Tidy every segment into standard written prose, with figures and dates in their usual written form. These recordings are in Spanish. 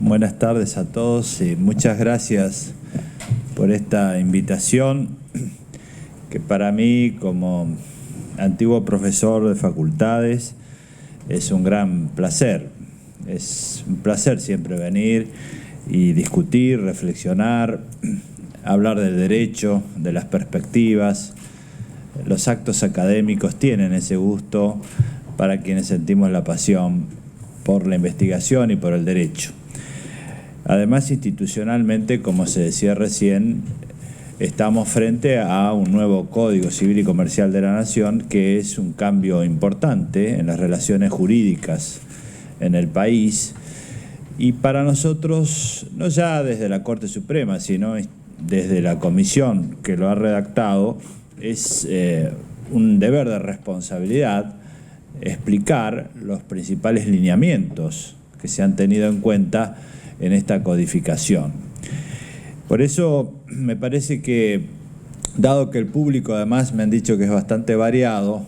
Buenas tardes a todos y muchas gracias por esta invitación que para mí, como antiguo profesor de facultades, es un gran placer. Es un placer siempre venir y discutir, reflexionar, hablar del derecho, de las perspectivas. Los actos académicos tienen ese gusto para quienes sentimos la pasión por la investigación y por el derecho. Además, institucionalmente, como se decía recién, estamos frente a un nuevo Código Civil y Comercial de la Nación, que es un cambio importante en las relaciones jurídicas en el país. Y para nosotros, no ya desde la Corte Suprema, sino desde la comisión que lo ha redactado, es un deber de responsabilidad explicar los principales lineamientos que se han tenido en cuenta en esta codificación. Por eso me parece que, dado que el público además me han dicho que es bastante variado,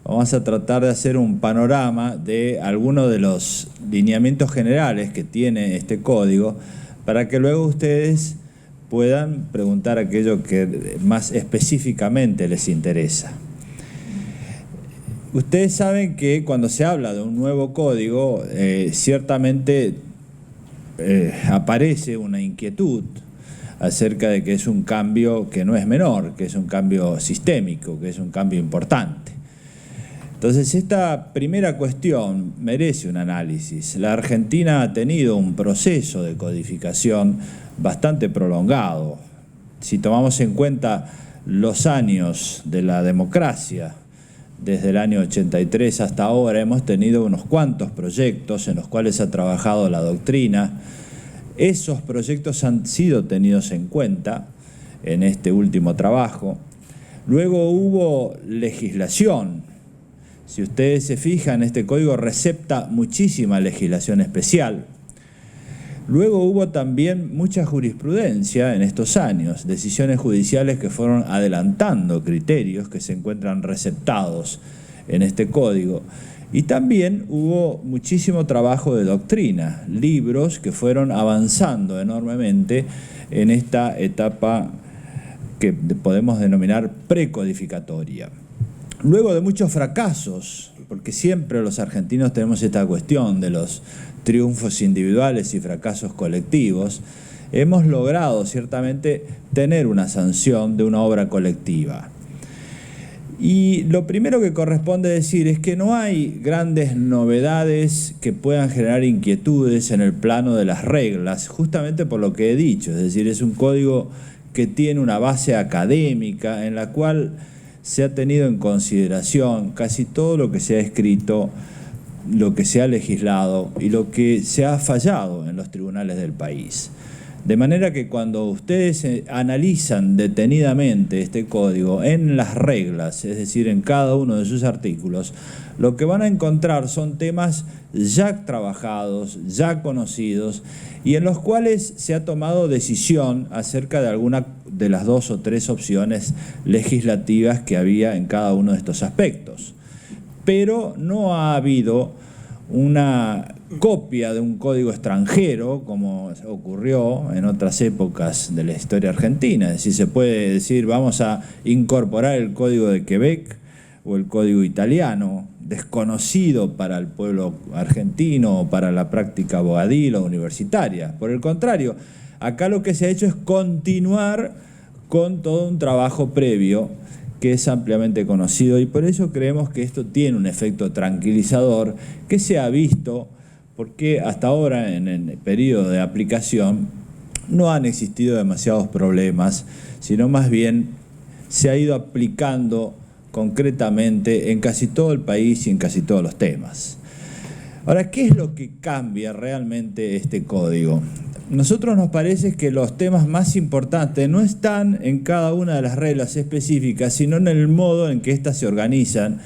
vamos a tratar de hacer un panorama de algunos de los lineamientos generales que tiene este código, para que luego ustedes puedan preguntar aquello que más específicamente les interesa. Ustedes saben que cuando se habla de un nuevo código, ciertamente aparece una inquietud acerca de que es un cambio que no es menor, que es un cambio sistémico, que es un cambio importante. Entonces, esta primera cuestión merece un análisis. La Argentina ha tenido un proceso de codificación bastante prolongado. Si tomamos en cuenta los años de la democracia, desde el año 83 hasta ahora, hemos tenido unos cuantos proyectos en los cuales ha trabajado la doctrina. Esos proyectos han sido tenidos en cuenta en este último trabajo. Luego hubo legislación. Si ustedes se fijan, este código recepta muchísima legislación especial. Luego hubo también mucha jurisprudencia en estos años, decisiones judiciales que fueron adelantando criterios que se encuentran receptados en este código. Y también hubo muchísimo trabajo de doctrina, libros que fueron avanzando enormemente en esta etapa que podemos denominar precodificatoria. Luego de muchos fracasos, porque siempre los argentinos tenemos esta cuestión de los triunfos individuales y fracasos colectivos, hemos logrado ciertamente tener una sanción de una obra colectiva. Y lo primero que corresponde decir es que no hay grandes novedades que puedan generar inquietudes en el plano de las reglas, justamente por lo que he dicho, es decir, es un código que tiene una base académica en la cual se ha tenido en consideración casi todo lo que se ha escrito, lo que se ha legislado y lo que se ha fallado en los tribunales del país. De manera que cuando ustedes analizan detenidamente este código en las reglas, es decir, en cada uno de sus artículos, lo que van a encontrar son temas ya trabajados, ya conocidos, y en los cuales se ha tomado decisión acerca de alguna de las 2 o 3 opciones legislativas que había en cada uno de estos aspectos. Pero no ha habido una copia de un código extranjero, como ocurrió en otras épocas de la historia argentina. Es decir, se puede decir, vamos a incorporar el código de Quebec o el código italiano, desconocido para el pueblo argentino o para la práctica abogacil o universitaria. Por el contrario, acá lo que se ha hecho es continuar con todo un trabajo previo que es ampliamente conocido, y por eso creemos que esto tiene un efecto tranquilizador que se ha visto, porque hasta ahora en el periodo de aplicación no han existido demasiados problemas, sino más bien se ha ido aplicando concretamente en casi todo el país y en casi todos los temas. Ahora, ¿qué es lo que cambia realmente este código? Nosotros nos parece que los temas más importantes no están en cada una de las reglas específicas, sino en el modo en que éstas se organizan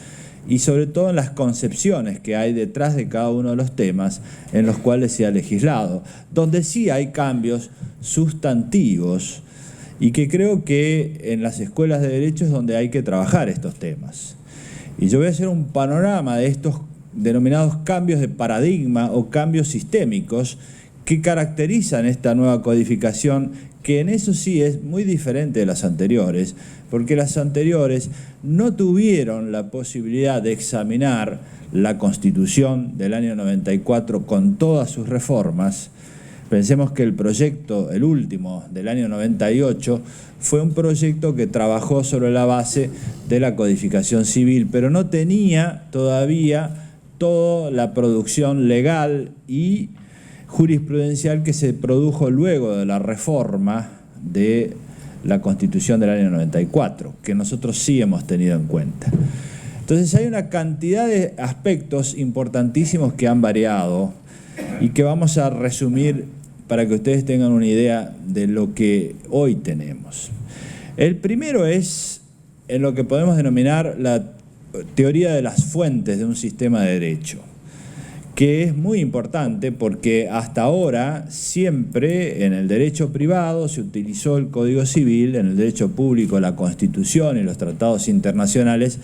y sobre todo en las concepciones que hay detrás de cada uno de los temas en los cuales se ha legislado, donde sí hay cambios sustantivos y que creo que en las escuelas de derecho es donde hay que trabajar estos temas. Y yo voy a hacer un panorama de estos denominados cambios de paradigma o cambios sistémicos que caracterizan esta nueva codificación, que en eso sí es muy diferente de las anteriores, porque las anteriores no tuvieron la posibilidad de examinar la Constitución del año 94 con todas sus reformas. Pensemos que el proyecto, el último, del año 98, fue un proyecto que trabajó sobre la base de la codificación civil, pero no tenía todavía toda la producción legal y jurisprudencial que se produjo luego de la reforma de la Constitución del año 94, que nosotros sí hemos tenido en cuenta. Entonces hay una cantidad de aspectos importantísimos que han variado y que vamos a resumir para que ustedes tengan una idea de lo que hoy tenemos. El primero es en lo que podemos denominar la teoría de las fuentes de un sistema de derecho, que es muy importante porque hasta ahora siempre en el derecho privado se utilizó el Código Civil, en el derecho público la Constitución y los tratados internacionales,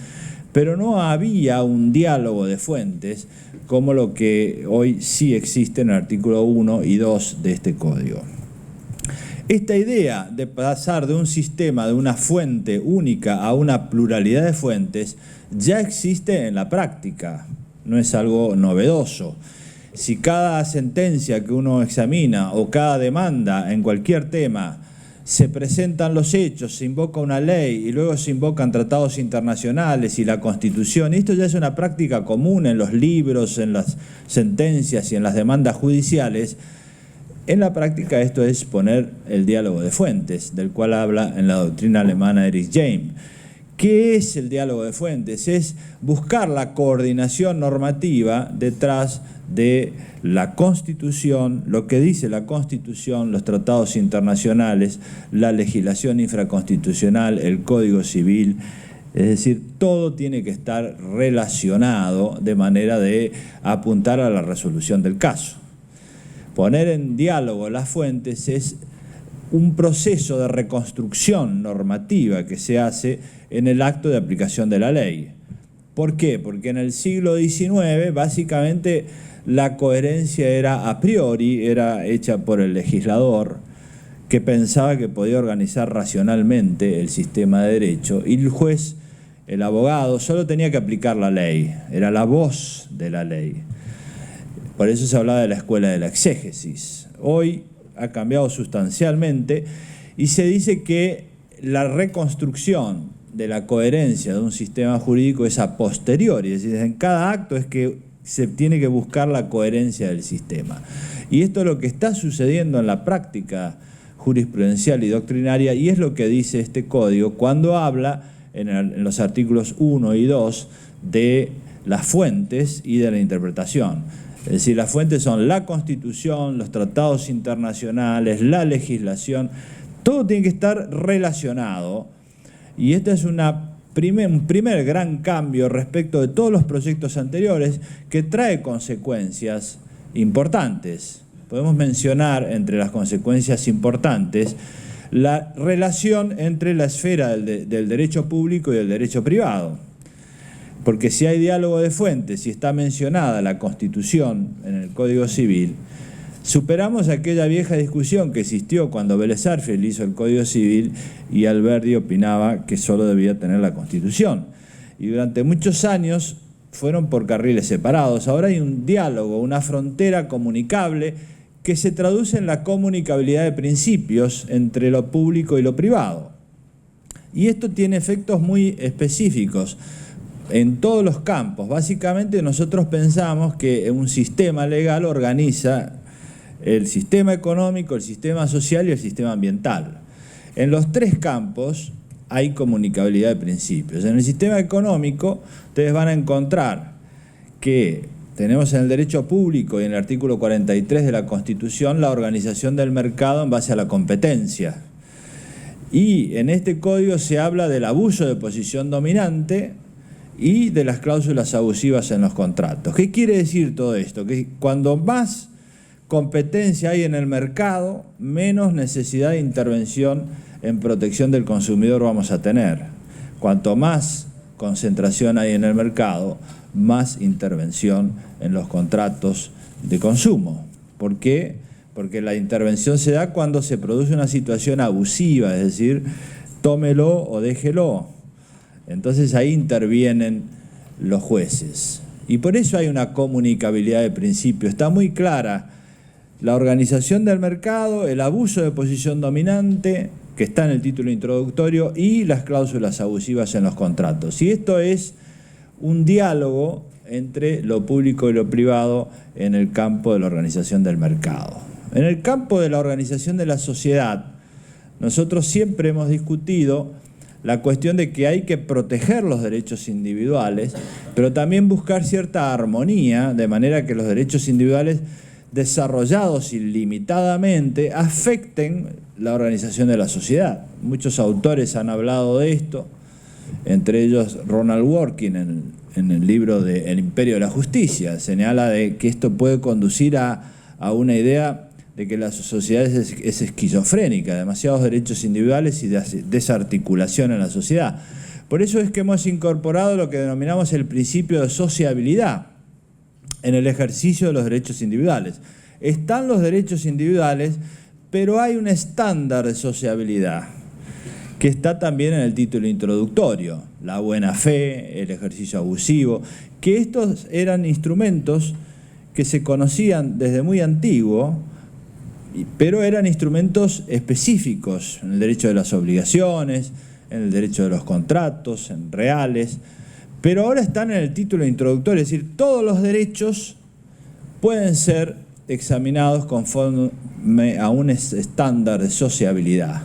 pero no había un diálogo de fuentes como lo que hoy sí existe en el artículo 1 y 2 de este código. Esta idea de pasar de un sistema, de una fuente única a una pluralidad de fuentes, ya existe en la práctica, no es algo novedoso. Si cada sentencia que uno examina o cada demanda en cualquier tema se presentan los hechos, se invoca una ley y luego se invocan tratados internacionales y la Constitución, esto ya es una práctica común en los libros, en las sentencias y en las demandas judiciales. En la práctica esto es poner el diálogo de fuentes, del cual habla en la doctrina alemana Erich James. ¿Qué es el diálogo de fuentes? Es buscar la coordinación normativa detrás de la Constitución, lo que dice la Constitución, los tratados internacionales, la legislación infraconstitucional, el Código Civil. Es decir, todo tiene que estar relacionado de manera de apuntar a la resolución del caso. Poner en diálogo las fuentes es un proceso de reconstrucción normativa que se hace en el acto de aplicación de la ley. ¿Por qué? Porque en el siglo XIX básicamente la coherencia era a priori, era hecha por el legislador que pensaba que podía organizar racionalmente el sistema de derecho y el juez, el abogado, solo tenía que aplicar la ley, era la voz de la ley. Por eso se hablaba de la escuela de la exégesis. Hoy ha cambiado sustancialmente y se dice que la reconstrucción de la coherencia de un sistema jurídico es a posteriori, es decir, en cada acto es que se tiene que buscar la coherencia del sistema. Y esto es lo que está sucediendo en la práctica jurisprudencial y doctrinaria y es lo que dice este código cuando habla en los artículos 1 y 2 de las fuentes y de la interpretación. Es decir, las fuentes son la Constitución, los tratados internacionales, la legislación, todo tiene que estar relacionado. Y este es un primer gran cambio respecto de todos los proyectos anteriores que trae consecuencias importantes. Podemos mencionar entre las consecuencias importantes la relación entre la esfera del derecho público y el derecho privado. Porque si hay diálogo de fuentes y está mencionada la Constitución en el Código Civil, superamos aquella vieja discusión que existió cuando Vélez Sarsfield hizo el Código Civil y Alberdi opinaba que solo debía tener la Constitución. Y durante muchos años fueron por carriles separados. Ahora hay un diálogo, una frontera comunicable que se traduce en la comunicabilidad de principios entre lo público y lo privado. Y esto tiene efectos muy específicos en todos los campos. Básicamente nosotros pensamos que un sistema legal organiza el sistema económico, el sistema social y el sistema ambiental. En los tres campos hay comunicabilidad de principios. En el sistema económico ustedes van a encontrar que tenemos en el derecho público y en el artículo 43 de la Constitución la organización del mercado en base a la competencia. Y en este código se habla del abuso de posición dominante y de las cláusulas abusivas en los contratos. ¿Qué quiere decir todo esto? Que cuando más competencia hay en el mercado, menos necesidad de intervención en protección del consumidor vamos a tener. Cuanto más concentración hay en el mercado, más intervención en los contratos de consumo. ¿Por qué? porque la intervención se da cuando se produce una situación abusiva, es decir, tómelo o déjelo. Entonces ahí intervienen los jueces. Y por eso hay una comunicabilidad de principio. Está muy clara la organización del mercado, el abuso de posición dominante, que está en el título introductorio, y las cláusulas abusivas en los contratos. Y esto es un diálogo entre lo público y lo privado en el campo de la organización del mercado. En el campo de la organización de la sociedad, nosotros siempre hemos discutido la cuestión de que hay que proteger los derechos individuales, pero también buscar cierta armonía, de manera que los derechos individuales desarrollados ilimitadamente afecten la organización de la sociedad. Muchos autores han hablado de esto, entre ellos Ronald Dworkin en el libro de El Imperio de la Justicia, señala de que esto puede conducir a una idea de que la sociedad es esquizofrénica, demasiados derechos individuales y desarticulación en la sociedad. Por eso es que hemos incorporado lo que denominamos el principio de sociabilidad en el ejercicio de los derechos individuales. Están los derechos individuales, pero hay un estándar de sociabilidad que está también en el título introductorio, la buena fe, el ejercicio abusivo, que estos eran instrumentos que se conocían desde muy antiguo, pero eran instrumentos específicos en el derecho de las obligaciones, en el derecho de los contratos, en reales, pero ahora están en el título introductorio, es decir, todos los derechos pueden ser examinados conforme a un estándar de sociabilidad.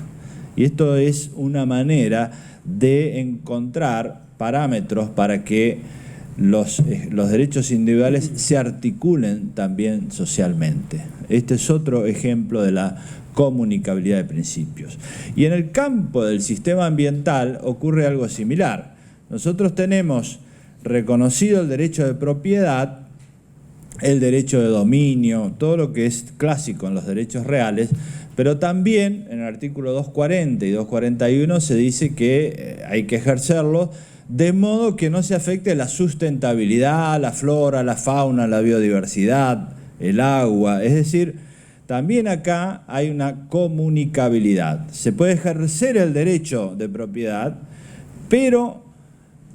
Y esto es una manera de encontrar parámetros para que los derechos individuales se articulen también socialmente. Este es otro ejemplo de la comunicabilidad de principios. Y en el campo del sistema ambiental ocurre algo similar. Nosotros tenemos reconocido el derecho de propiedad, el derecho de dominio, todo lo que es clásico en los derechos reales, pero también en el artículo 240 y 241 se dice que hay que ejercerlo de modo que no se afecte la sustentabilidad, la flora, la fauna, la biodiversidad, el agua. Es decir, también acá hay una comunicabilidad. Se puede ejercer el derecho de propiedad, pero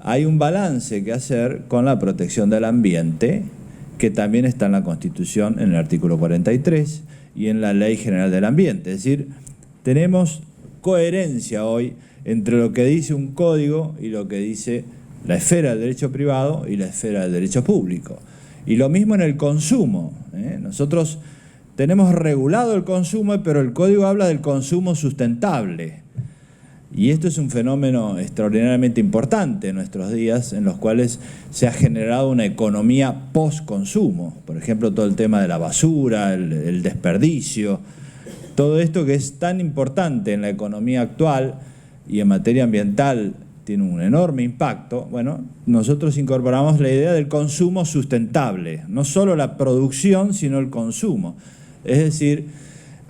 hay un balance que hacer con la protección del ambiente, que también está en la Constitución en el artículo 43 y en la Ley General del Ambiente. Es decir, tenemos coherencia hoy entre lo que dice un código y lo que dice la esfera del derecho privado y la esfera del derecho público. Y lo mismo en el consumo. Nosotros tenemos regulado el consumo, pero el código habla del consumo sustentable. Y esto es un fenómeno extraordinariamente importante en nuestros días, en los cuales se ha generado una economía post-consumo. Por ejemplo, todo el tema de la basura, el desperdicio, todo esto que es tan importante en la economía actual y en materia ambiental tiene un enorme impacto. Bueno, nosotros incorporamos la idea del consumo sustentable, no solo la producción, sino el consumo. Es decir,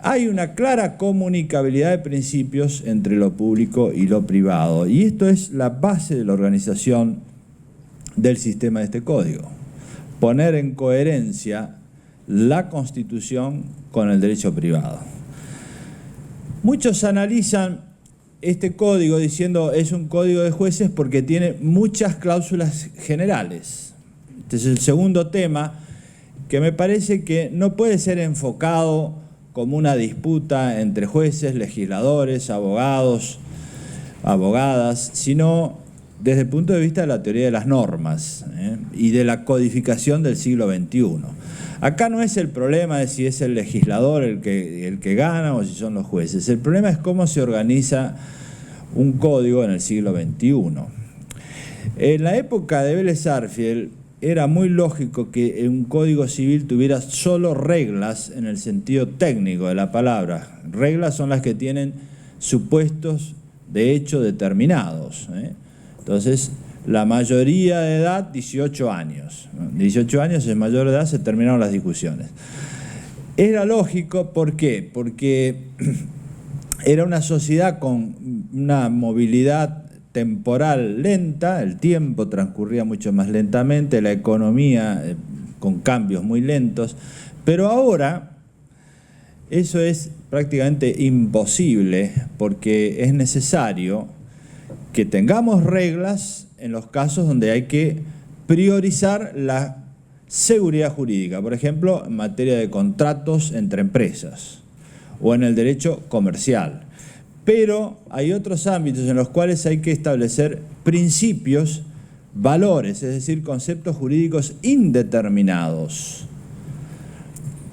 hay una clara comunicabilidad de principios entre lo público y lo privado, y esto es la base de la organización del sistema de este código. Poner en coherencia la Constitución con el derecho privado. Muchos analizan este código diciendo es un código de jueces porque tiene muchas cláusulas generales. Este es el segundo tema que me parece que no puede ser enfocado como una disputa entre jueces, legisladores, abogados, abogadas, sino desde el punto de vista de la teoría de las normas y de la codificación del siglo XXI. Acá no es el problema de si es el legislador el que gana o si son los jueces. El problema es cómo se organiza un código en el siglo XXI. En la época de Vélez Sarsfield era muy lógico que un código civil tuviera solo reglas en el sentido técnico de la palabra. Reglas son las que tienen supuestos de hecho determinados. Entonces, la mayoría de edad, 18 años. 18 años es mayor de edad, se terminaron las discusiones. Era lógico, ¿por qué? Porque era una sociedad con una movilidad temporal lenta, el tiempo transcurría mucho más lentamente, la economía con cambios muy lentos, pero ahora Eso es prácticamente imposible porque es necesario que tengamos reglas en los casos donde hay que priorizar la seguridad jurídica, por ejemplo, en materia de contratos entre empresas o en el derecho comercial. Pero hay otros ámbitos en los cuales hay que establecer principios, valores, es decir, conceptos jurídicos indeterminados.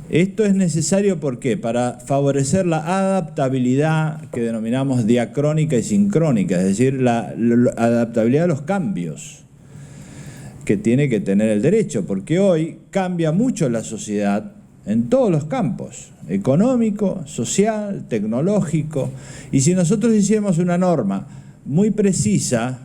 Esto es necesario, ¿por qué? Para favorecer la adaptabilidad que denominamos diacrónica y sincrónica, es decir, la adaptabilidad a los cambios que tiene que tener el derecho, porque hoy cambia mucho la sociedad en todos los campos, económico, social, tecnológico, y si nosotros hiciéramos una norma muy precisa,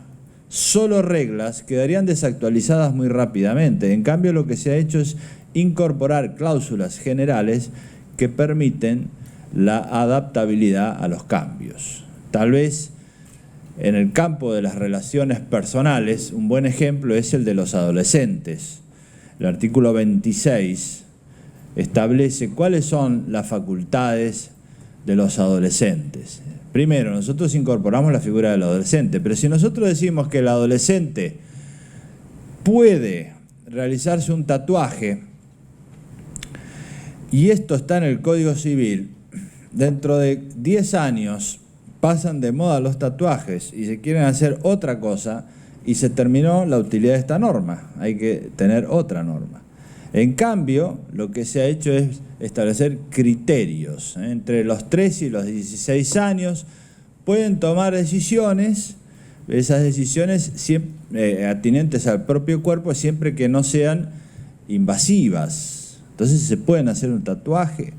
solo reglas, quedarían desactualizadas muy rápidamente. En cambio, lo que se ha hecho es incorporar cláusulas generales que permiten la adaptabilidad a los cambios. Tal vez en el campo de las relaciones personales, un buen ejemplo es el de los adolescentes. El artículo 26 establece cuáles son las facultades de los adolescentes. Primero, nosotros incorporamos la figura del adolescente, pero si nosotros decimos que el adolescente puede realizarse un tatuaje, y esto está en el Código Civil, dentro de 10 años pasan de moda los tatuajes y se quieren hacer otra cosa y se terminó la utilidad de esta norma, hay que tener otra norma. En cambio, lo que se ha hecho es establecer criterios. Entre los 13 y los 16 años pueden tomar decisiones, esas decisiones atinentes al propio cuerpo siempre que no sean invasivas. Entonces se pueden hacer un tatuaje.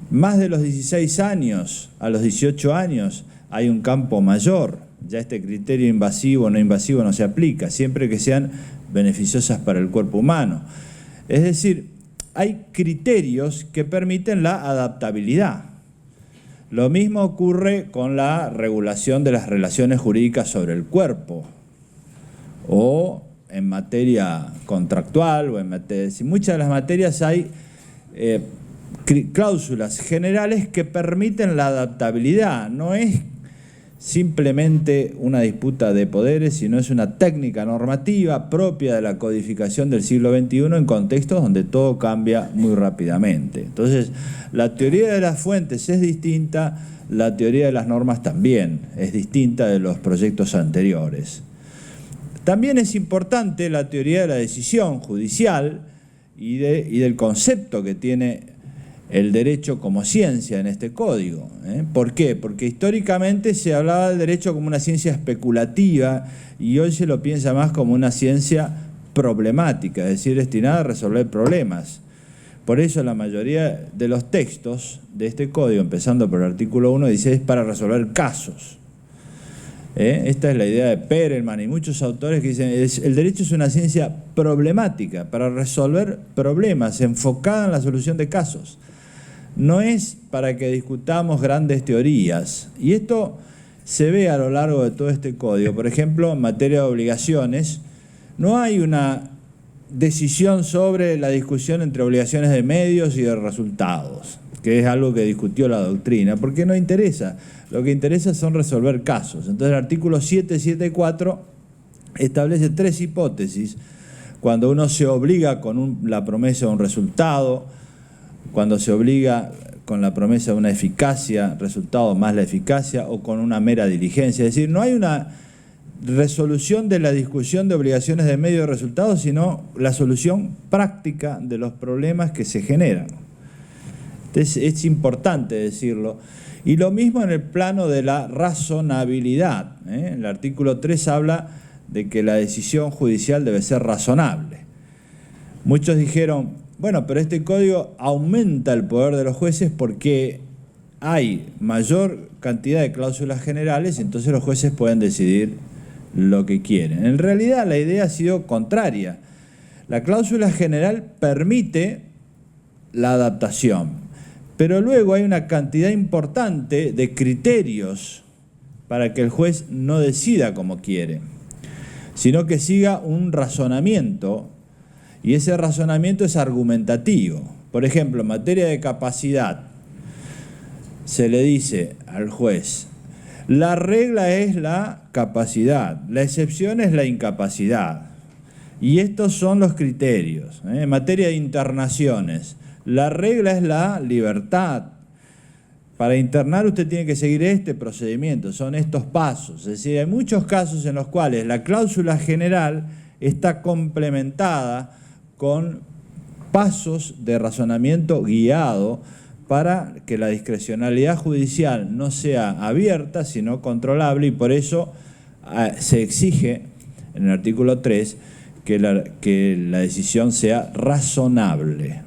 Más de los 16 años, a los 18 años, hay un campo mayor. Ya este criterio invasivo o no invasivo no se aplica, siempre que sean beneficiosas para el cuerpo humano. Es decir, hay criterios que permiten la adaptabilidad. Lo mismo ocurre con la regulación de las relaciones jurídicas sobre el cuerpo o en materia contractual o en materia, en muchas de las materias hay cláusulas generales que permiten la adaptabilidad. No es simplemente una disputa de poderes, sino es una técnica normativa propia de la codificación del siglo XXI en contextos donde todo cambia muy rápidamente. Entonces, la teoría de las fuentes es distinta, la teoría de las normas también es distinta de los proyectos anteriores. También es importante la teoría de la decisión judicial y del concepto que tiene el derecho como ciencia en este código. ¿Por qué? Porque históricamente se hablaba del derecho como una ciencia especulativa y hoy se lo piensa más como una ciencia problemática, es decir, destinada a resolver problemas. Por eso la mayoría de los textos de este código, empezando por el artículo 1, dice es para resolver casos. Esta es la idea de Perelman y muchos autores que dicen el derecho es una ciencia problemática para resolver problemas, enfocada en la solución de casos. No es para que discutamos grandes teorías. Y esto se ve a lo largo de todo este código. Por ejemplo, en materia de obligaciones, no hay una decisión sobre la discusión entre obligaciones de medios y de resultados, que es algo que discutió la doctrina, porque no interesa. Lo que interesa son resolver casos. Entonces el artículo 774 establece 3 hipótesis. Cuando uno se obliga con la promesa de un resultado, cuando se obliga con la promesa de una eficacia, resultado más la eficacia, o con una mera diligencia. Es decir, no hay una resolución de la discusión de obligaciones de medio de resultados, sino la solución práctica de los problemas que se generan. Entonces, es importante decirlo. Y lo mismo en el plano de la razonabilidad. El artículo 3 habla de que la decisión judicial debe ser razonable. Muchos dijeron, bueno, pero este código aumenta el poder de los jueces porque hay mayor cantidad de cláusulas generales y entonces los jueces pueden decidir lo que quieren. En realidad la idea ha sido contraria. La cláusula general permite la adaptación, pero luego hay una cantidad importante de criterios para que el juez no decida como quiere, sino que siga un razonamiento, y ese razonamiento es argumentativo. Por ejemplo, en materia de capacidad, se le dice al juez, la regla es la capacidad, la excepción es la incapacidad. Y estos son los criterios. En materia de internaciones, la regla es la libertad. Para internar usted tiene que seguir este procedimiento, son estos pasos. Es decir, hay muchos casos en los cuales la cláusula general está complementada con pasos de razonamiento guiado para que la discrecionalidad judicial no sea abierta, sino controlable, y por eso se exige en el artículo 3 que la decisión sea razonable.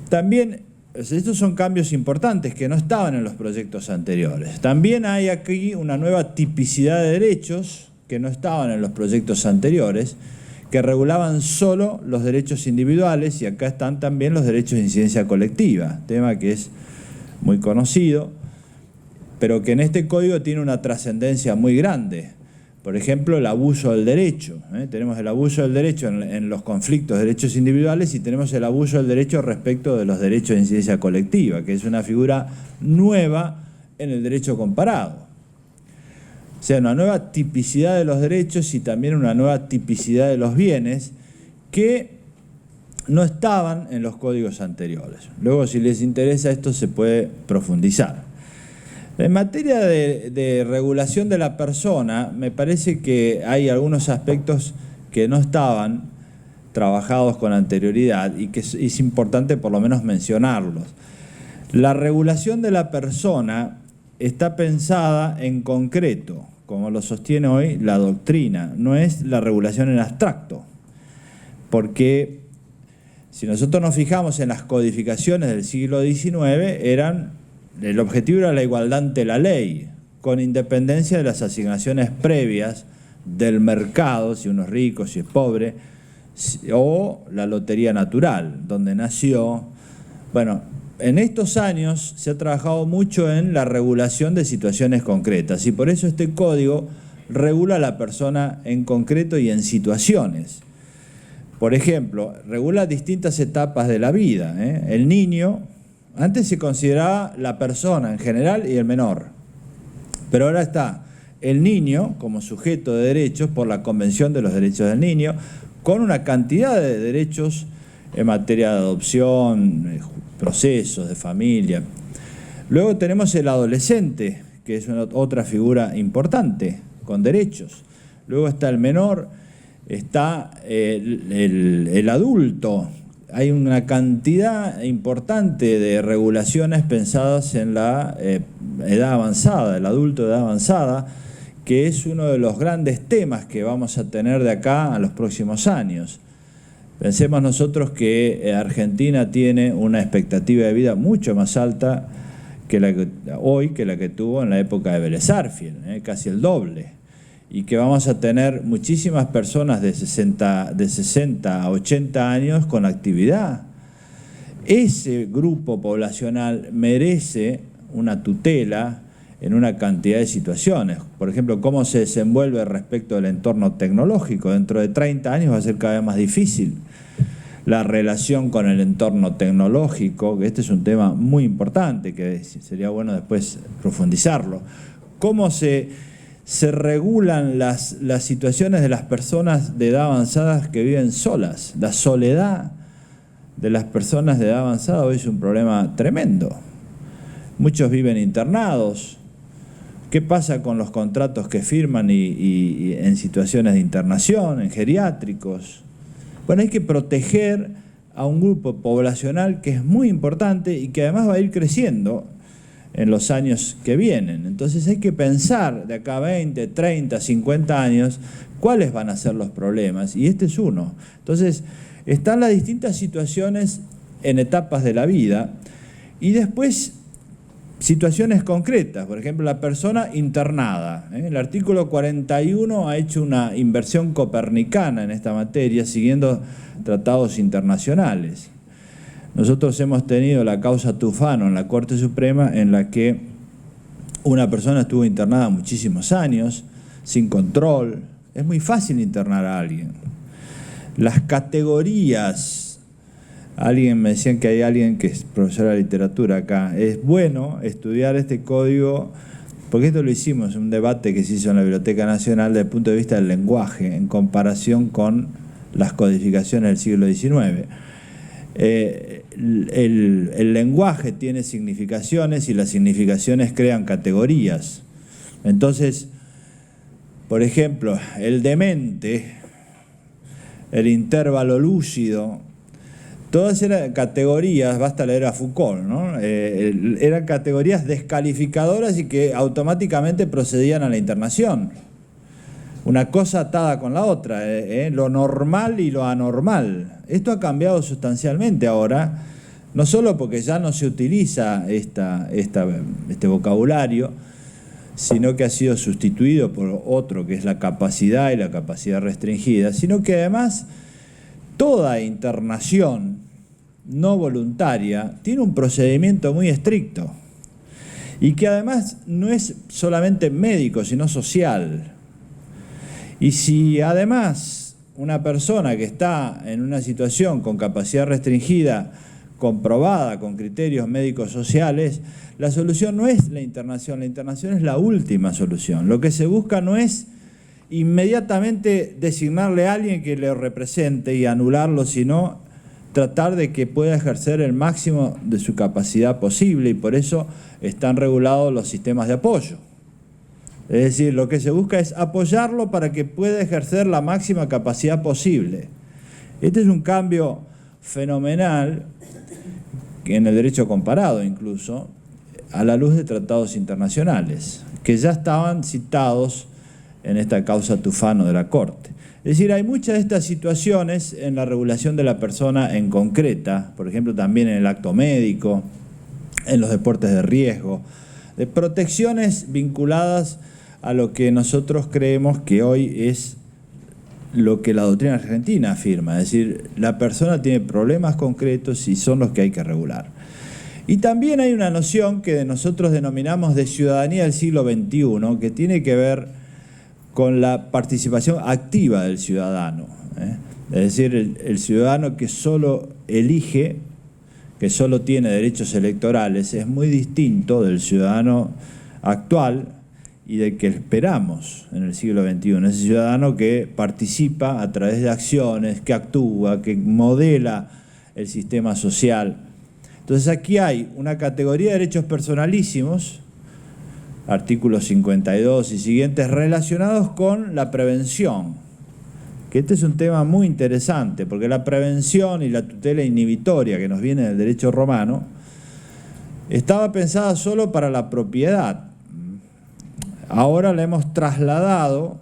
También, estos son cambios importantes que no estaban en los proyectos anteriores. También hay aquí una nueva tipicidad de derechos que no estaban en los proyectos anteriores, que regulaban solo los derechos individuales, y acá están también los derechos de incidencia colectiva, tema que es muy conocido, pero que en este código tiene una trascendencia muy grande. Por ejemplo, el abuso del derecho. Tenemos el abuso del derecho en los conflictos de derechos individuales, y tenemos el abuso del derecho respecto de los derechos de incidencia colectiva, que es una figura nueva en el derecho comparado. O sea, una nueva tipicidad de los derechos y también una nueva tipicidad de los bienes que no estaban en los códigos anteriores. Luego, si les interesa esto, se puede profundizar. En materia de regulación de la persona, me parece que hay algunos aspectos que no estaban trabajados con anterioridad y que es importante por lo menos mencionarlos. La regulación de la persona está pensada en concreto, como lo sostiene hoy la doctrina, no es la regulación en abstracto, porque si nosotros nos fijamos en las codificaciones del siglo XIX, el objetivo era la igualdad ante la ley, con independencia de las asignaciones previas del mercado, si uno es rico, si es pobre, o la lotería natural, donde nació. Bueno, en estos años se ha trabajado mucho en la regulación de situaciones concretas, y por eso este código regula a la persona en concreto y en situaciones. Por ejemplo, regula distintas etapas de la vida. El niño, antes se consideraba la persona en general y el menor, pero ahora está el niño como sujeto de derechos por la Convención de los Derechos del Niño, con una cantidad de derechos en materia de adopción, procesos de familia. Luego tenemos el adolescente, que es otra figura importante, con derechos. Luego está el menor, está el adulto. Hay una cantidad importante de regulaciones pensadas en la edad avanzada, el adulto de edad avanzada, que es uno de los grandes temas que vamos a tener de acá a los próximos años. Pensemos nosotros que Argentina tiene una expectativa de vida mucho más alta que la que tuvo en la época de Vélez Sarsfield, casi el doble. Y que vamos a tener muchísimas personas de 60 a 80 años con actividad. Ese grupo poblacional merece una tutela en una cantidad de situaciones. Por ejemplo, cómo se desenvuelve respecto del entorno tecnológico. Dentro de 30 años va a ser cada vez más difícil la relación con el entorno tecnológico, que este es un tema muy importante, que sería bueno después profundizarlo. Cómo se regulan las situaciones de las personas de edad avanzada que viven solas. La soledad de las personas de edad avanzada hoy es un problema tremendo. Muchos viven internados. ¿Qué pasa con los contratos que firman y en situaciones de internación, en geriátricos? Bueno, hay que proteger a un grupo poblacional que es muy importante y que además va a ir creciendo en los años que vienen. Entonces hay que pensar de acá a 20, 30, 50 años cuáles van a ser los problemas, y este es uno. Entonces están las distintas situaciones en etapas de la vida y después situaciones concretas. Por ejemplo, la persona internada. El artículo 41 ha hecho una inversión copernicana en esta materia siguiendo tratados internacionales. Nosotros hemos tenido la causa Tufano en la Corte Suprema, en la que una persona estuvo internada muchísimos años, sin control. Es muy fácil internar a alguien. Las categorías alguien me decían que hay alguien que es profesor de literatura acá. Es bueno estudiar este código, porque esto lo hicimos en un debate que se hizo en la Biblioteca Nacional desde el punto de vista del lenguaje, en comparación con las codificaciones del siglo XIX. El lenguaje tiene significaciones y las significaciones crean categorías. Entonces, por ejemplo, el demente, el intervalo lúcido, todas eran categorías, basta leer a Foucault, ¿no? Eran categorías descalificadoras y que automáticamente procedían a la internación. Una cosa atada con la otra, lo normal y lo anormal. Esto ha cambiado sustancialmente ahora, no solo porque ya no se utiliza este vocabulario, sino que ha sido sustituido por otro, que es la capacidad y la capacidad restringida, sino que además toda internación no voluntaria tiene un procedimiento muy estricto y que además no es solamente médico, sino social. Y si además una persona que está en una situación con capacidad restringida, comprobada con criterios médicos sociales, la solución no es la internación es la última solución. Lo que se busca no es inmediatamente designarle a alguien que le represente y anularlo, sino tratar de que pueda ejercer el máximo de su capacidad posible, y por eso están regulados los sistemas de apoyo. Es decir, lo que se busca es apoyarlo para que pueda ejercer la máxima capacidad posible. Este es un cambio fenomenal en el derecho comparado incluso, a la luz de tratados internacionales, que ya estaban citados en esta causa Tufano de la Corte. Es decir, hay muchas de estas situaciones en la regulación de la persona en concreta, por ejemplo también en el acto médico, en los deportes de riesgo, de protecciones vinculadas a lo que nosotros creemos que hoy es lo que la doctrina argentina afirma, es decir, la persona tiene problemas concretos y son los que hay que regular. Y también hay una noción que nosotros denominamos de ciudadanía del siglo XXI, que tiene que ver con la participación activa del ciudadano. Es decir, el ciudadano que solo elige, que solo tiene derechos electorales, es muy distinto del ciudadano actual y del que esperamos en el siglo XXI. Ese ciudadano que participa a través de acciones, que actúa, que modela el sistema social. Entonces aquí hay una categoría de derechos personalísimos, artículos 52 y siguientes, relacionados con la prevención, que este es un tema muy interesante, porque la prevención y la tutela inhibitoria que nos viene del derecho romano estaba pensada solo para la propiedad. Ahora la hemos trasladado,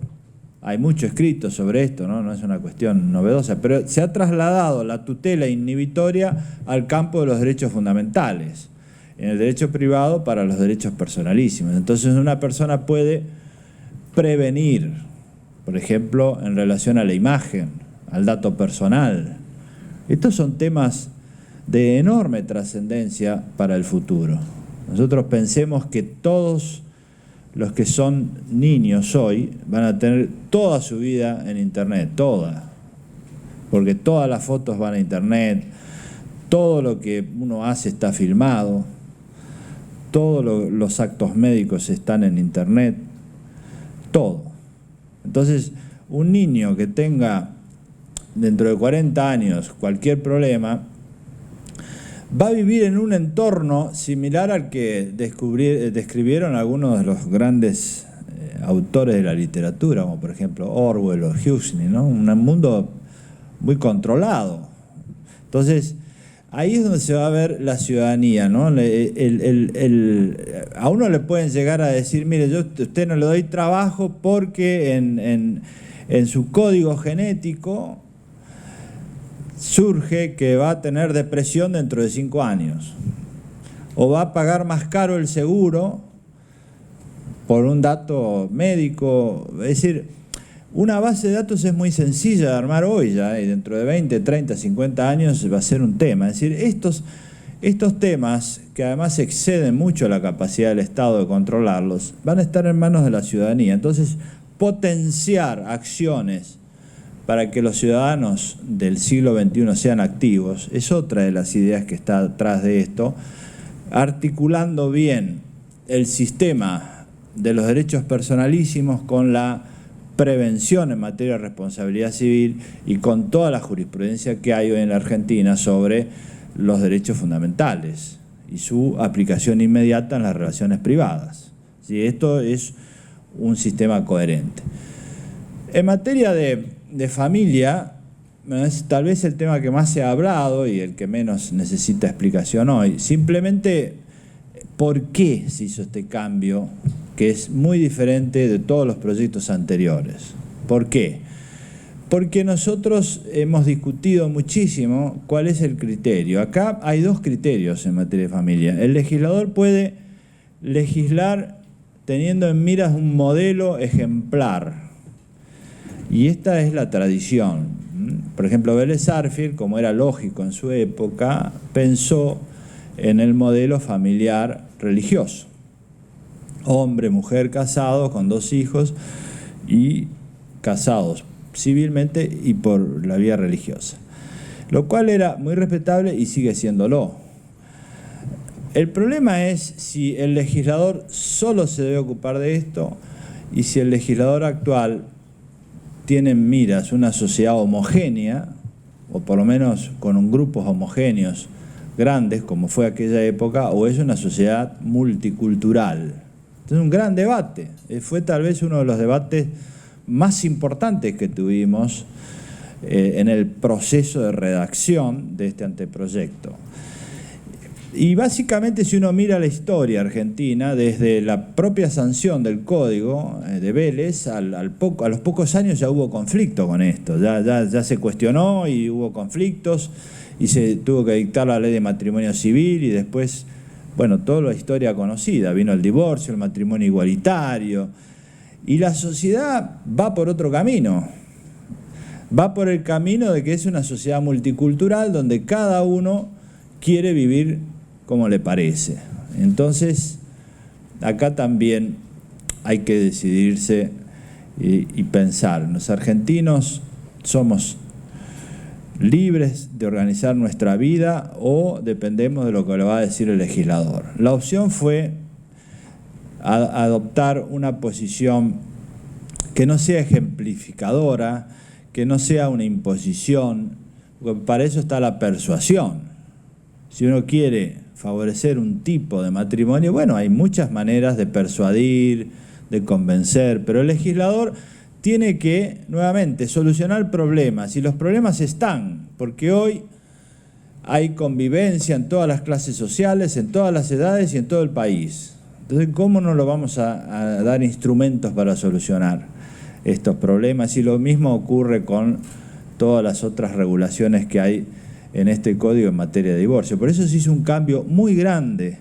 hay mucho escrito sobre esto, no es una cuestión novedosa, pero se ha trasladado la tutela inhibitoria al campo de los derechos fundamentales, en el derecho privado para los derechos personalísimos. Entonces una persona puede prevenir, por ejemplo, en relación a la imagen, al dato personal. Estos son temas de enorme trascendencia para el futuro. Nosotros pensemos que todos los que son niños hoy van a tener toda su vida en Internet, toda, porque todas las fotos van a Internet, todo lo que uno hace está filmado, todos los actos médicos están en Internet, todo. Entonces, un niño que tenga dentro de 40 años cualquier problema, va a vivir en un entorno similar al que describieron algunos de los grandes autores de la literatura, como por ejemplo Orwell o Huxley, ¿no? Un mundo muy controlado. Entonces, ahí es donde se va a ver la ciudadanía, ¿no? A uno le pueden llegar a decir, mire, yo a usted no le doy trabajo porque en su código genético surge que va a tener depresión dentro de 5 años, o va a pagar más caro el seguro por un dato médico. Es decir, una base de datos es muy sencilla de armar hoy ya, y dentro de 20, 30, 50 años va a ser un tema. Es decir, estos temas, que además exceden mucho la capacidad del Estado de controlarlos, van a estar en manos de la ciudadanía. Entonces, potenciar acciones para que los ciudadanos del siglo XXI sean activos, es otra de las ideas que está atrás de esto, articulando bien el sistema de los derechos personalísimos con la prevención en materia de responsabilidad civil y con toda la jurisprudencia que hay hoy en la Argentina sobre los derechos fundamentales y su aplicación inmediata en las relaciones privadas. ¿Sí? Esto es un sistema coherente. En materia de familia, es tal vez el tema que más se ha hablado y el que menos necesita explicación hoy. Simplemente, ¿por qué se hizo este cambio que es muy diferente de todos los proyectos anteriores? ¿Por qué? Porque nosotros hemos discutido muchísimo cuál es el criterio. Acá hay dos criterios en materia de familia. El legislador puede legislar teniendo en miras un modelo ejemplar. Y esta es la tradición. Por ejemplo, Vélez Sarsfield, como era lógico en su época, pensó en el modelo familiar religioso. Hombre, mujer casados con 2 hijos y casados civilmente y por la vía religiosa. Lo cual era muy respetable y sigue siéndolo. El problema es si el legislador solo se debe ocupar de esto y si el legislador actual tiene en miras una sociedad homogénea, o por lo menos con grupos homogéneos grandes, como fue aquella época, o es una sociedad multicultural. Entonces, un gran debate. Fue tal vez uno de los debates más importantes que tuvimos en el proceso de redacción de este anteproyecto. Y básicamente, si uno mira la historia argentina, desde la propia sanción del Código de Vélez, a los pocos años ya hubo conflicto con esto, ya se cuestionó y hubo conflictos, y se tuvo que dictar la ley de matrimonio civil, y después, bueno, toda la historia conocida, vino el divorcio, el matrimonio igualitario, y la sociedad va por otro camino, va por el camino de que es una sociedad multicultural donde cada uno quiere vivir como le parece. Entonces, acá también hay que decidirse y pensar. Los argentinos somos libres de organizar nuestra vida o dependemos de lo que le va a decir el legislador. La opción fue adoptar una posición que no sea ejemplificadora, que no sea una imposición, porque para eso está la persuasión. Si uno quiere favorecer un tipo de matrimonio, bueno, hay muchas maneras de persuadir, de convencer, pero el legislador tiene que, nuevamente, solucionar problemas, y los problemas están, porque hoy hay convivencia en todas las clases sociales, en todas las edades y en todo el país. Entonces, ¿cómo no lo vamos a dar instrumentos para solucionar estos problemas? Y lo mismo ocurre con todas las otras regulaciones que hay en este código en materia de divorcio. Por eso se hizo un cambio muy grande.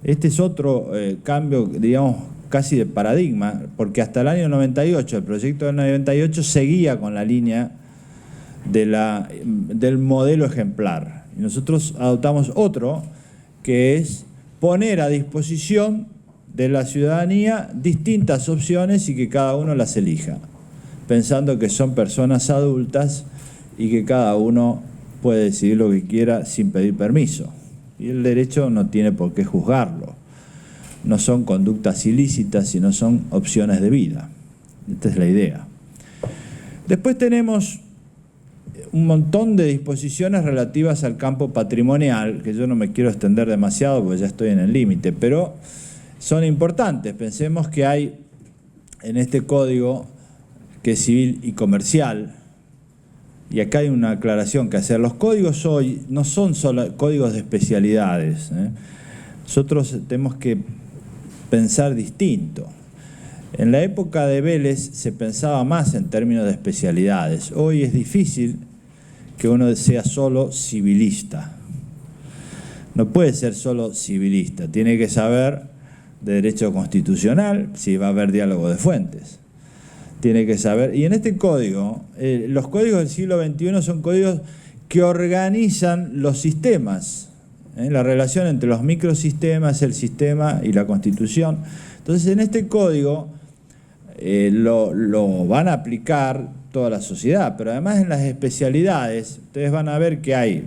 Este es otro cambio, digamos, casi de paradigma, porque hasta el año 98, el proyecto del 98 seguía con la línea del modelo ejemplar. Y nosotros adoptamos otro, que es poner a disposición de la ciudadanía distintas opciones y que cada uno las elija, pensando que son personas adultas y que cada uno puede decidir lo que quiera sin pedir permiso. Y el derecho no tiene por qué juzgarlo. No son conductas ilícitas, sino son opciones de vida. Esta es la idea. Después tenemos un montón de disposiciones relativas al campo patrimonial, que yo no me quiero extender demasiado porque ya estoy en el límite, pero son importantes. Pensemos que hay en este código, que es civil y comercial, y acá hay una aclaración que hacer. Los códigos hoy no son solo códigos de especialidades. Nosotros tenemos que pensar distinto. En la época de Vélez se pensaba más en términos de especialidades. Hoy es difícil que uno sea solo civilista. No puede ser solo civilista. Tiene que saber de derecho constitucional, si va a haber diálogo de fuentes. Tiene que saber, y en este código, los códigos del siglo XXI son códigos que organizan los sistemas, la relación entre los microsistemas, el sistema y la Constitución. Entonces, en este código lo van a aplicar toda la sociedad, pero además en las especialidades ustedes van a ver que hay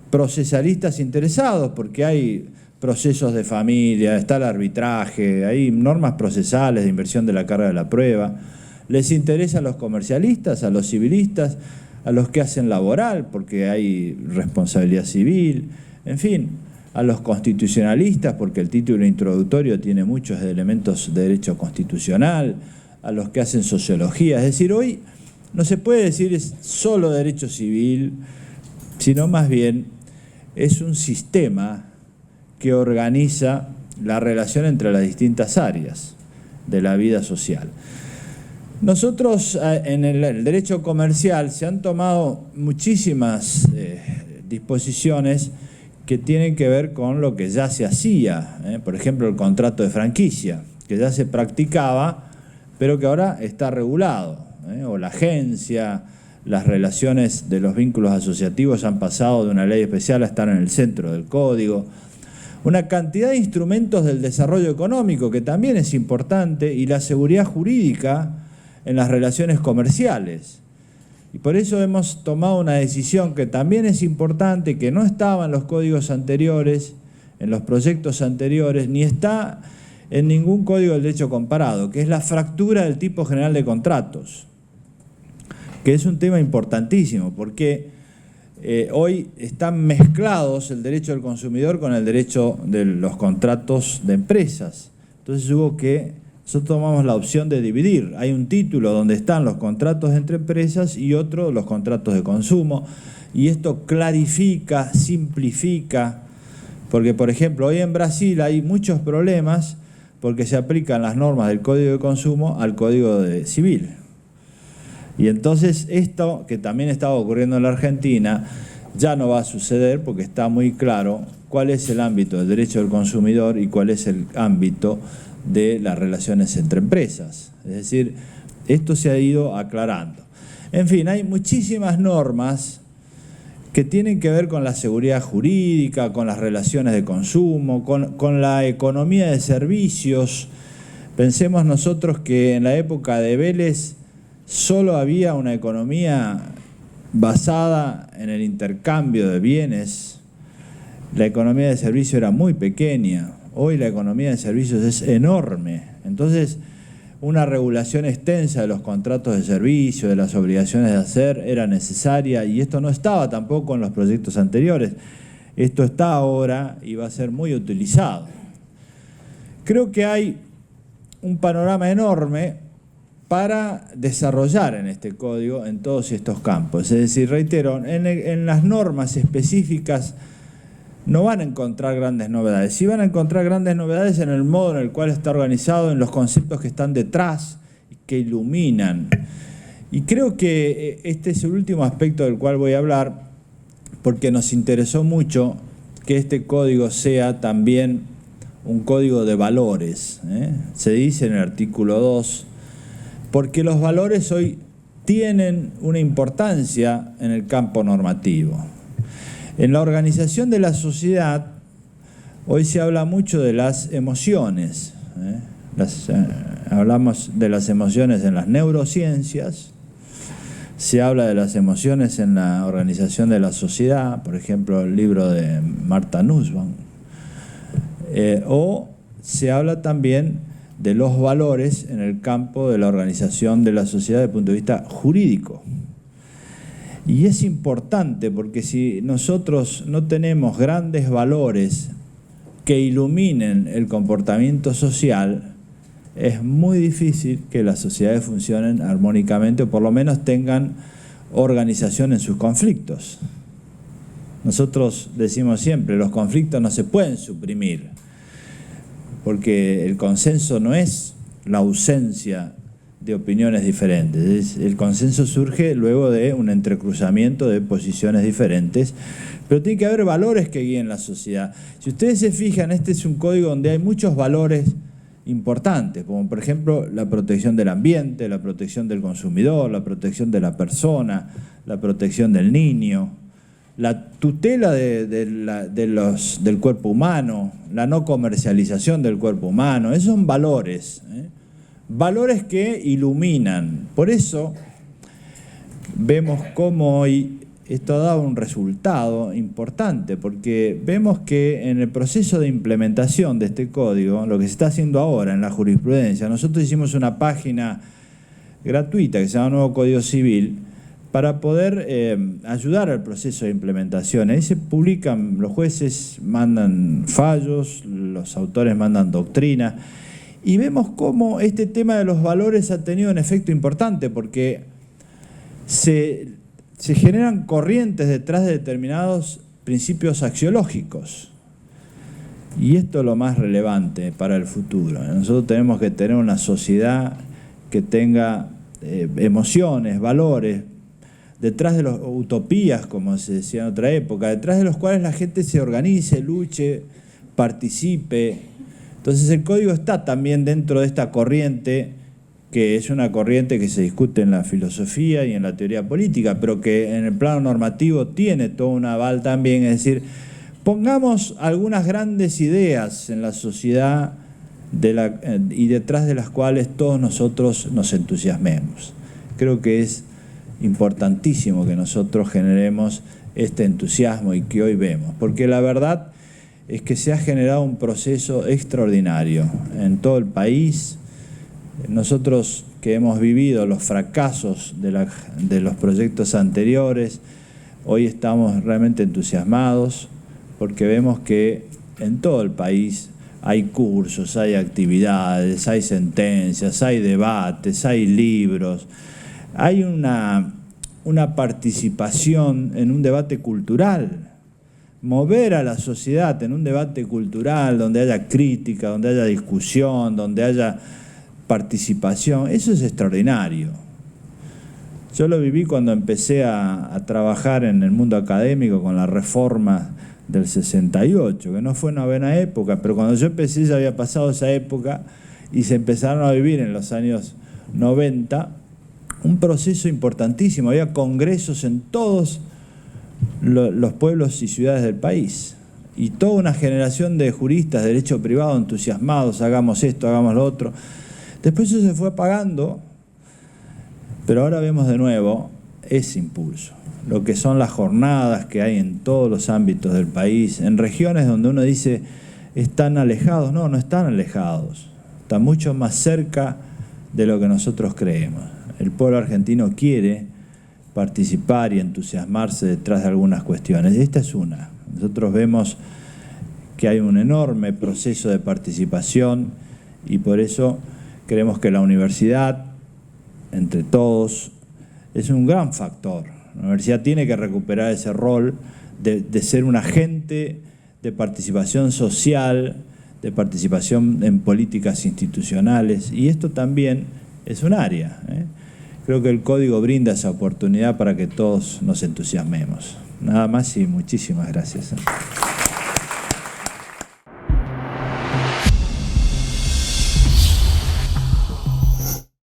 procesalistas interesados porque hay procesos de familia, está el arbitraje, hay normas procesales de inversión de la carga de la prueba. Les interesa a los comercialistas, a los civilistas, a los que hacen laboral porque hay responsabilidad civil, en fin, a los constitucionalistas porque el título introductorio tiene muchos elementos de derecho constitucional, a los que hacen sociología. Es decir, hoy no se puede decir es solo derecho civil, sino más bien es un sistema que organiza la relación entre las distintas áreas de la vida social. Nosotros en el derecho comercial se han tomado muchísimas disposiciones que tienen que ver con lo que ya se hacía, por ejemplo el contrato de franquicia, que ya se practicaba, pero que ahora está regulado, o la agencia, las relaciones de los vínculos asociativos han pasado de una ley especial a estar en el centro del código. Una cantidad de instrumentos del desarrollo económico que también es importante y la seguridad jurídica en las relaciones comerciales. Y por eso hemos tomado una decisión que también es importante, que no estaba en los códigos anteriores, en los proyectos anteriores, ni está en ningún código del derecho comparado, que es la fractura del tipo general de contratos, que es un tema importantísimo, porque hoy están mezclados el derecho del consumidor con el derecho de los contratos de empresas. Entonces nosotros tomamos la opción de dividir. Hay un título donde están los contratos entre empresas y otro los contratos de consumo, y esto clarifica, simplifica, porque por ejemplo hoy en Brasil hay muchos problemas porque se aplican las normas del Código de Consumo al Código Civil. Y entonces esto, que también estaba ocurriendo en la Argentina, ya no va a suceder porque está muy claro cuál es el ámbito del derecho del consumidor y cuál es el ámbito de las relaciones entre empresas. Es decir, esto se ha ido aclarando. En fin, hay muchísimas normas que tienen que ver con la seguridad jurídica, con las relaciones de consumo, con la economía de servicios. Pensemos nosotros que en la época de Vélez solo había una economía basada en el intercambio de bienes. La economía de servicios era muy pequeña. Hoy la economía de servicios es enorme. Entonces, una regulación extensa de los contratos de servicio, de las obligaciones de hacer, era necesaria, y esto no estaba tampoco en los proyectos anteriores. Esto está ahora y va a ser muy utilizado. Creo que hay un panorama enorme para desarrollar en este código en todos estos campos. Es decir, reitero, en las normas específicas no van a encontrar grandes novedades. Sí van a encontrar grandes novedades en el modo en el cual está organizado, en los conceptos que están detrás, que iluminan. Y creo que este es el último aspecto del cual voy a hablar, porque nos interesó mucho que este código sea también un código de valores. Se dice en el artículo 2, porque los valores hoy tienen una importancia en el campo normativo. En la organización de la sociedad, hoy se habla mucho de las emociones. Hablamos de las emociones en las neurociencias, se habla de las emociones en la organización de la sociedad, por ejemplo, el libro de Martha Nussbaum, o se habla también de los valores en el campo de la organización de la sociedad desde el punto de vista jurídico. Y es importante porque si nosotros no tenemos grandes valores que iluminen el comportamiento social, es muy difícil que las sociedades funcionen armónicamente o por lo menos tengan organización en sus conflictos. Nosotros decimos siempre, los conflictos no se pueden suprimir, porque el consenso no es la ausencia de opiniones diferentes. El consenso surge luego de un entrecruzamiento de posiciones diferentes, pero tiene que haber valores que guíen la sociedad. Si ustedes se fijan, este es un código donde hay muchos valores importantes, como por ejemplo la protección del ambiente, la protección del consumidor, la protección de la persona, la protección del niño, la tutela del cuerpo humano, la no comercialización del cuerpo humano. Esos son valores, valores que iluminan. Por eso vemos cómo hoy esto ha dado un resultado importante, porque vemos que en el proceso de implementación de este código, lo que se está haciendo ahora en la jurisprudencia, nosotros hicimos una página gratuita que se llama Nuevo Código Civil para poder ayudar al proceso de implementación. Ahí se publican, los jueces mandan fallos, los autores mandan doctrina, y vemos cómo este tema de los valores ha tenido un efecto importante, porque se generan corrientes detrás de determinados principios axiológicos. Y esto es lo más relevante para el futuro. Nosotros tenemos que tener una sociedad que tenga emociones, valores, detrás de las utopías, como se decía en otra época, detrás de los cuales la gente se organice, luche, participe. Entonces el código está también dentro de esta corriente, que es una corriente que se discute en la filosofía y en la teoría política, pero que en el plano normativo tiene todo un aval también. Es decir, pongamos algunas grandes ideas en la sociedad y detrás de las cuales todos nosotros nos entusiasmemos. Creo que es importantísimo que nosotros generemos este entusiasmo y que hoy vemos, porque la verdad es que se ha generado un proceso extraordinario en todo el país. Nosotros que hemos vivido los fracasos de los proyectos anteriores, hoy estamos realmente entusiasmados porque vemos que en todo el país hay cursos, hay actividades, hay sentencias, hay debates, hay libros, hay una participación en un debate cultural. Mover a la sociedad en un debate cultural donde haya crítica, donde haya discusión, donde haya participación, eso es extraordinario. Yo lo viví cuando empecé a trabajar en el mundo académico con la reforma del 68, que no fue una buena época, pero cuando yo empecé ya había pasado esa época y se empezaron a vivir en los años 90 un proceso importantísimo. Había congresos en todos los pueblos y ciudades del país, y toda una generación de juristas de derecho privado entusiasmados, hagamos esto, hagamos lo otro. Después eso se fue apagando, pero ahora vemos de nuevo ese impulso, lo que son las jornadas que hay en todos los ámbitos del país, en regiones donde uno dice, ¿están alejados? No, no están alejados, están mucho más cerca de lo que nosotros creemos. El pueblo argentino quiere participar y entusiasmarse detrás de algunas cuestiones. Esta es una. Nosotros vemos que hay un enorme proceso de participación y por eso creemos que la universidad, entre todos, es un gran factor. La universidad tiene que recuperar ese rol de ser un agente de participación social, de participación en políticas institucionales, y esto también es un área. Creo que el código brinda esa oportunidad para que todos nos entusiasmemos. Nada más y muchísimas gracias.